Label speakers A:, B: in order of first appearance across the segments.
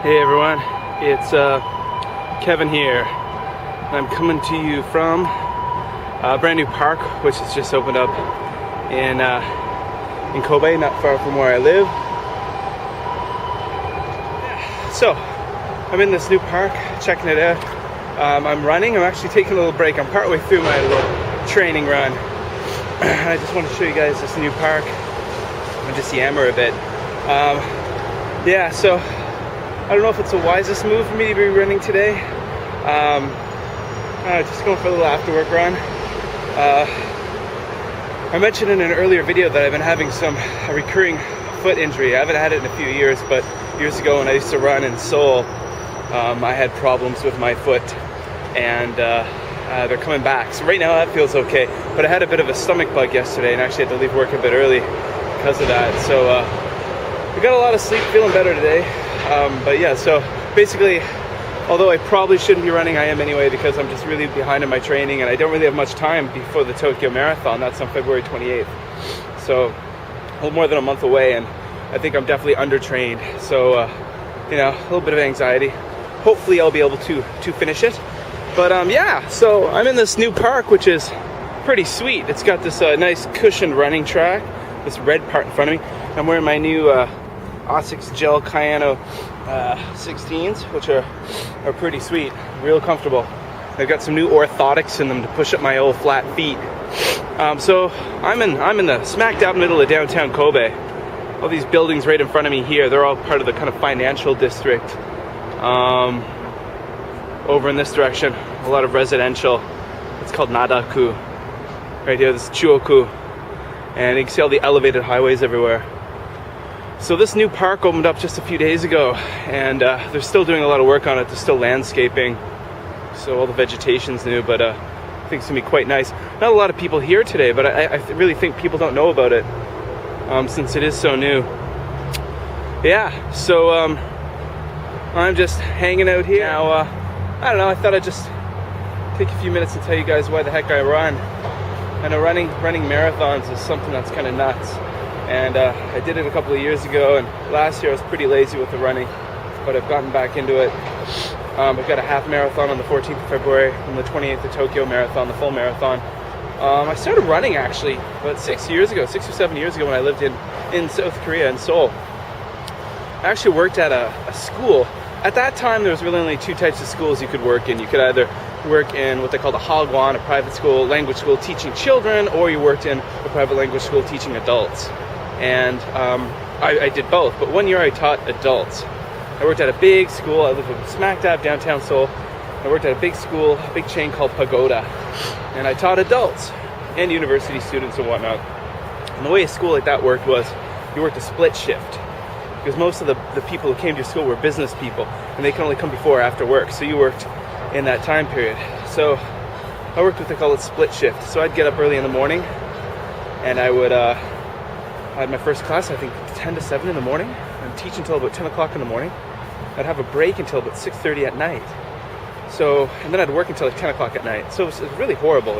A: Hey everyone, it's Kevin here. I'm coming to you from a brand new park which has just opened up in Kobe, not far from where I live. So I'm in this new park, checking it out. I'm running. I'm actually taking a little break. I'm partway through my little training run. I just want to show you guys this new park and just yammer a bit. So I don't know if it's the wisest move for me to be running today. Just going for a little after work run. I mentioned in an earlier video that I've been having a recurring foot injury. I haven't had it in a few years, but years ago when I used to run in Seoul, I had problems with my foot, and they're coming back. So right now that feels okay, but I had a bit of a stomach bug yesterday and actually had to leave work a bit early because of that. So I got a lot of sleep, feeling better today. So basically, although I probably shouldn't be running, I am anyway because I'm just really behind in my training and I don't really have much time before the Tokyo Marathon. That's on February 28th. So a little more than a month away, and I think I'm definitely undertrained. So, a little bit of anxiety. Hopefully I'll be able to finish it. But so I'm in this new park, which is pretty sweet. It's got this nice cushioned running track, this red part in front of me. I'm wearing my new Asics Gel Cayano 16s, which are pretty sweet, real comfortable. They've got some new orthotics in them to push up my old flat feet. So I'm in the smack dab middle of downtown Kobe. All these buildings right in front of me here, they're all part of the kind of financial district. Over in this direction, a lot of residential. It's called Nadaku. Right here, this is Chuoku. And you can see all the elevated highways everywhere. So this new park opened up just a few days ago, and they're still doing a lot of work on it. They're still landscaping, so all the vegetation's new, but I think it's gonna be quite nice. Not a lot of people here today, but I really think people don't know about it since it is so new. So I'm just hanging out here now. I don't know, I thought I'd just take a few minutes and tell you guys why the heck I run. I know running marathons is something that's kind of nuts. And I did it a couple of years ago, and last year I was pretty lazy with the running, but I've gotten back into it. I've got a half marathon on the 14th of February, and the 28th the Tokyo Marathon, the full marathon. I started running actually about 6 or 7 years ago when I lived in South Korea, in Seoul. I actually worked at a school. At that time there was really only two types of schools you could work in. You could either work in what they call the Hagwon, a private school, language school teaching children, or you worked in a private language school teaching adults. And I did both, but 1 year I taught adults. I worked at a big school. I lived smack dab downtown Seoul. I worked at a big school, a big chain called Pagoda, and I taught adults and university students and whatnot. And the way a school like that worked was you worked a split shift, because most of the people who came to your school were business people, and they could only come before or after work, so you worked in that time period. So I worked with, they call it split shift. So I'd get up early in the morning, and I would I had my first class, I think 10 to 7 in the morning. I'd teach until about 10 o'clock in the morning. I'd have a break until about 6:30 at night. So, and then I'd work until like 10 o'clock at night. So it was really horrible.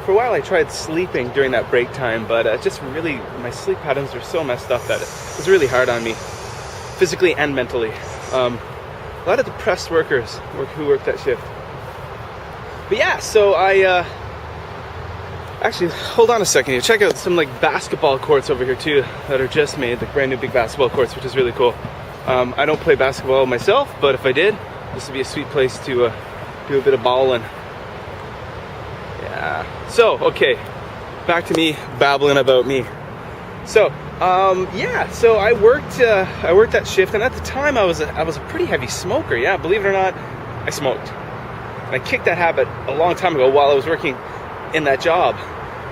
A: For a while I tried sleeping during that break time, but just really, my sleep patterns were so messed up that it was really hard on me, physically and mentally. A lot of depressed workers who worked that shift. But so I actually, hold on a second here. Check out some basketball courts over here too that are just made, like brand new big basketball courts, which is really cool. I don't play basketball myself, but if I did, this would be a sweet place to do a bit of balling. So, okay, back to me babbling about me. So, so I worked that shift, and at the time I was a pretty heavy smoker. Yeah, believe it or not, I smoked. And I kicked that habit a long time ago while I was working in that job.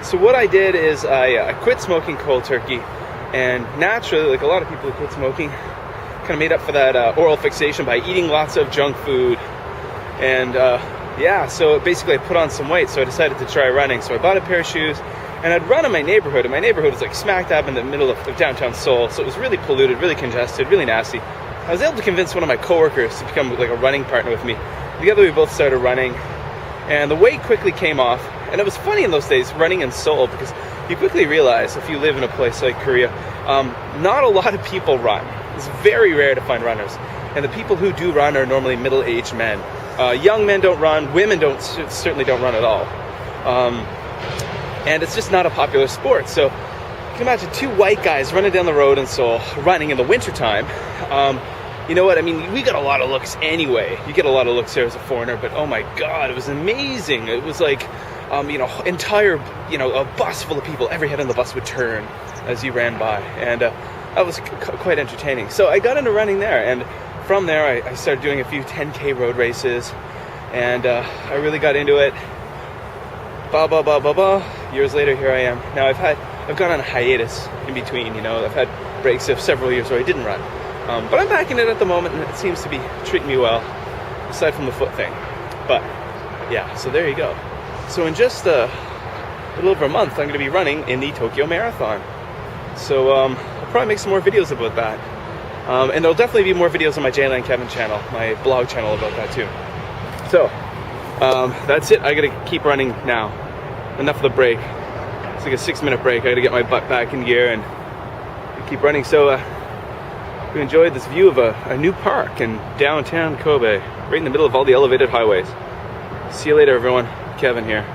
A: So what I did is I quit smoking cold turkey, and naturally, like a lot of people who quit smoking, kind of made up for that oral fixation by eating lots of junk food. And so basically I put on some weight, so I decided to try running. So I bought a pair of shoes, and I'd run in my neighborhood, and my neighborhood was like smack dab in the middle of downtown Seoul, so it was really polluted, really congested, really nasty. I was able to convince one of my coworkers to become like a running partner with me. Together we both started running, and the weight quickly came off. And it was funny in those days running in Seoul, because you quickly realize if you live in a place like Korea, not a lot of people run. It's very rare to find runners. And the people who do run are normally middle-aged men. Young men don't run, women certainly don't run at all. And it's just not a popular sport. So you can imagine two white guys running down the road in Seoul, running in the wintertime. You know what, I mean, we got a lot of looks anyway. You get a lot of looks there as a foreigner, but oh my God, it was amazing. It was like, entire, a bus full of people. Every head on the bus would turn as you ran by. And that was quite entertaining. So I got into running there, and from there I started doing a few 10K road races, and I really got into it. Years later, here I am. Now I've gone on a hiatus in between, I've had breaks of several years where I didn't run. But I'm back in it at the moment, and it seems to be treating me well, aside from the foot thing. But yeah, so there you go. So in just a little over a month, I'm going to be running in the Tokyo Marathon. So I'll probably make some more videos about that. And there'll definitely be more videos on my Jayland Kevin channel, my blog channel, about that too. So that's it. I got to keep running now. Enough of the break. It's like a 6-minute break. I got to get my butt back in gear and keep running. So we enjoyed this view of a new park in downtown Kobe, right in the middle of all the elevated highways. See you later, everyone. Kevin here.